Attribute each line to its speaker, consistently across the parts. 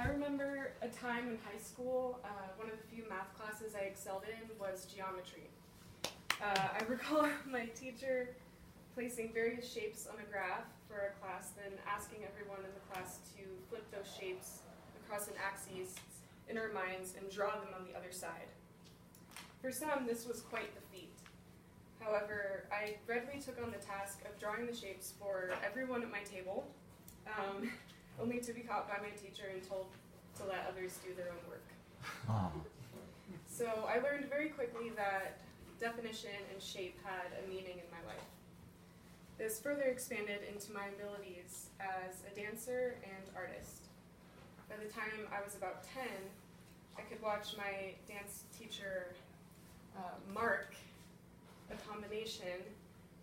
Speaker 1: I remember a time in high school, one of the few math classes I excelled in was geometry. I recall my teacher placing various shapes on a graph for our class, then asking everyone in the class to flip those shapes across an axis in our minds and draw them on the other side. For some, this was quite the feat. However, I readily took on the task of drawing the shapes for everyone at my table, only to be caught by my teacher and told to let others do their own work.
Speaker 2: Oh.
Speaker 1: So I learned very quickly that definition and shape had a meaning in my life. This further expanded into my abilities as a dancer and artist. By the time I was about 10, I could watch my dance teacher mark a combination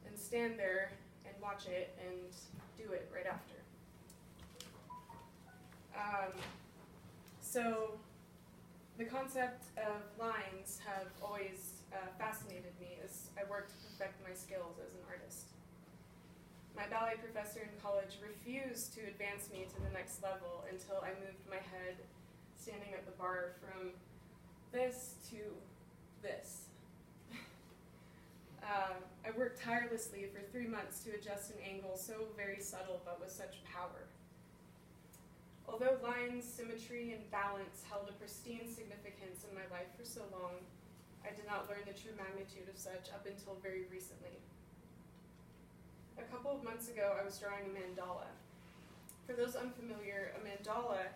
Speaker 1: and stand there and watch it and do it right after. So the concept of lines have always fascinated me as I worked to perfect my skills as an artist. My ballet professor in college refused to advance me to the next level until I moved my head standing at the bar from this to this. I worked tirelessly for 3 months to adjust an angle so very subtle but with such power. Although lines, symmetry, and balance held a pristine significance in my life for so long, I did not learn the true magnitude of such up until very recently. A couple of months ago, I was drawing a mandala. For those unfamiliar, a mandala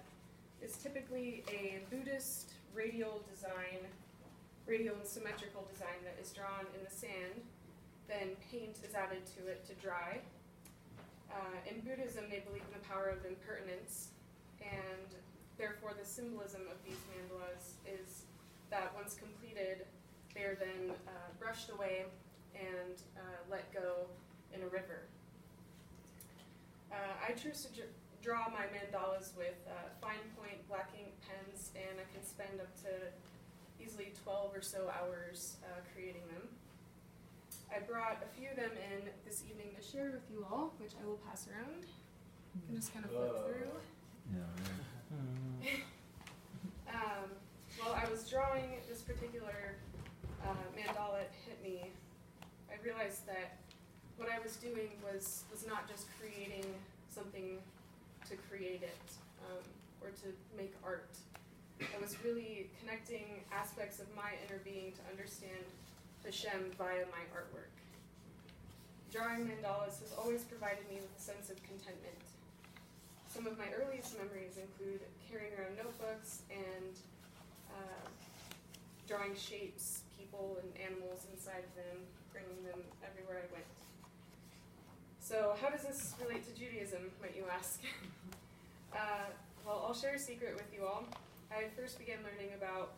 Speaker 1: is typically a Buddhist radial and symmetrical design that is drawn in the sand, then paint is added to it to dry. In Buddhism, they believe in the power of impermanence, and therefore the symbolism of these mandalas is that once completed, they are then brushed away and let go in a river. I choose to draw my mandalas with fine point black ink pens, and I can spend up to easily 12 or so hours creating them. I brought a few of them in this evening to share with you all, which I will pass around. You can just kind of flip through.
Speaker 2: Yeah, right.
Speaker 1: While I was drawing this particular mandala, it hit me. I realized that what I was doing was not just creating something to create it, or to make art. I was really connecting aspects of my inner being to understand Hashem via my artwork. Drawing mandalas has always provided me with a sense of contentment. Some of my earliest memories include carrying around notebooks and drawing shapes, people, and animals inside of them, bringing them everywhere I went. So how does this relate to Judaism, might you ask? Well, I'll share a secret with you all. I first began learning about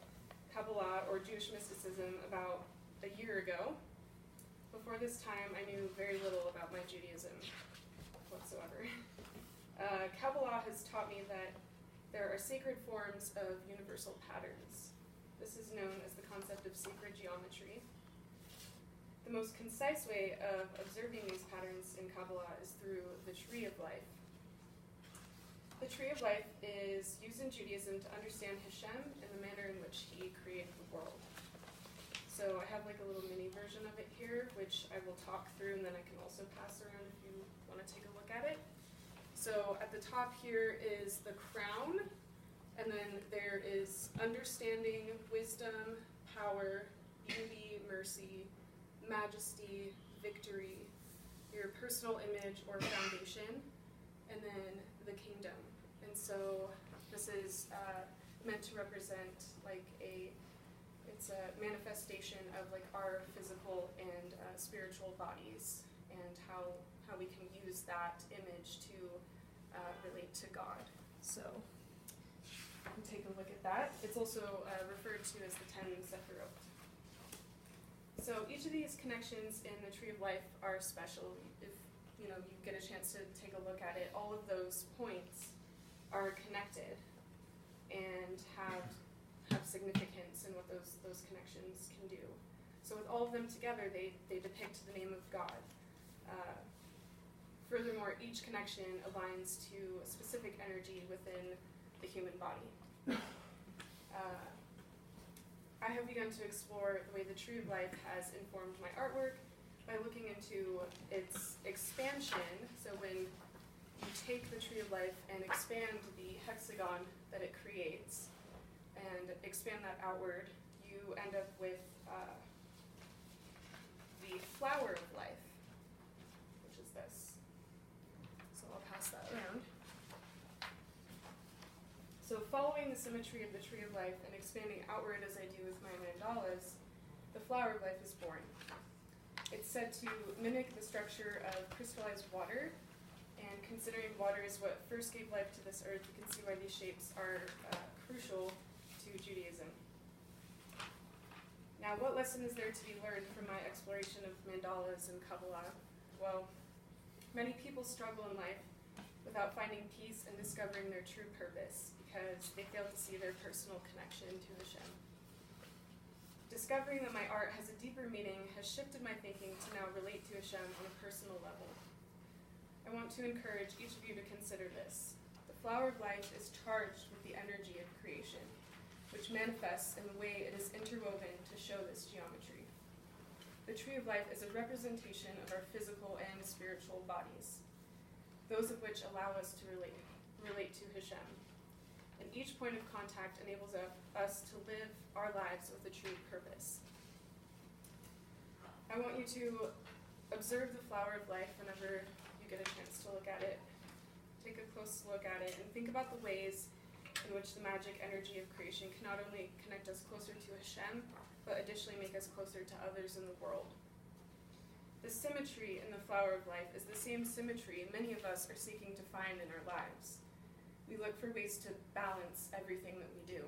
Speaker 1: Kabbalah, or Jewish mysticism, about a year ago. Before this time, I knew very little about my Judaism whatsoever. Kabbalah has taught me that there are sacred forms of universal patterns. This is known as the concept of sacred geometry. The most concise way of observing these patterns in Kabbalah is through the tree of life. The tree of life is used in Judaism to understand Hashem and the manner in which he created the world. So I have like a little mini version of it here, which I will talk through, and then I can also pass around if you want to take a look at it. So at the top here is the crown, and then there is understanding, wisdom, power, beauty, mercy, majesty, victory, your personal image or foundation, and then the kingdom. And so this is meant to represent like it's a manifestation of like our physical and spiritual bodies, and how we can use that image to relate to God. So you can take a look at that. It's also referred to as the 10 Sephirot. So each of these connections in the Tree of Life are special. If you get a chance to take a look at it, all of those points are connected and have significance in what those connections can do. So with all of them together, they depict the name of God. Furthermore, each connection aligns to a specific energy within the the human body. I have begun to explore the way the Tree of Life has informed my artwork by looking into its expansion. So when you take the Tree of Life and expand the hexagon that it creates and expand that outward, you end up with the flower of life, which is this. So I'll pass that around. So following the symmetry of the Tree of Life and expanding outward as I do with my mandalas, the flower of life is born. It's said to mimic the structure of crystallized water, and considering water is what first gave life to this earth, you can see why these shapes are crucial to Judaism. Now, what lesson is there to be learned from my exploration of mandalas and Kabbalah? Well, many people struggle in life without finding peace and discovering their true purpose because they fail to see their personal connection to Hashem. Discovering that my art has a deeper meaning has shifted my thinking to now relate to Hashem on a personal level. I want to encourage each of you to consider this. The flower of life is charged with the energy of creation, which manifests in the way it is interwoven to show this geometry. The Tree of Life is a representation of our physical and spiritual bodies, those of which allow us to relate to Hashem. And each point of contact enables us to live our lives with a true purpose. I want you to observe the flower of life whenever you get a chance to look at it. Take a close look at it and think about the ways in which the magic energy of creation can not only connect us closer to Hashem, but additionally make us closer to others in the world. The symmetry in the flower of life is the same symmetry many of us are seeking to find in our lives. We look for ways to balance everything that we do.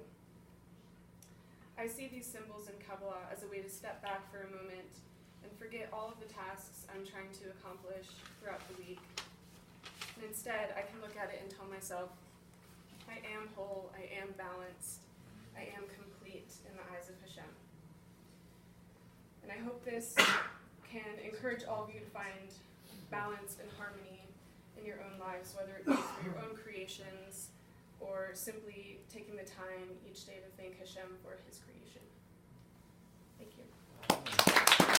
Speaker 1: I see these symbols in Kabbalah as a way to step back for a moment and forget all of the tasks I'm trying to accomplish throughout the week. And instead, I can look at it and tell myself, I am whole, I am balanced, I am complete in the eyes of Hashem. And I hope this can encourage all of you to find balance and harmony in your own lives, whether it be through your own creations or simply taking the time each day to thank Hashem for his creation.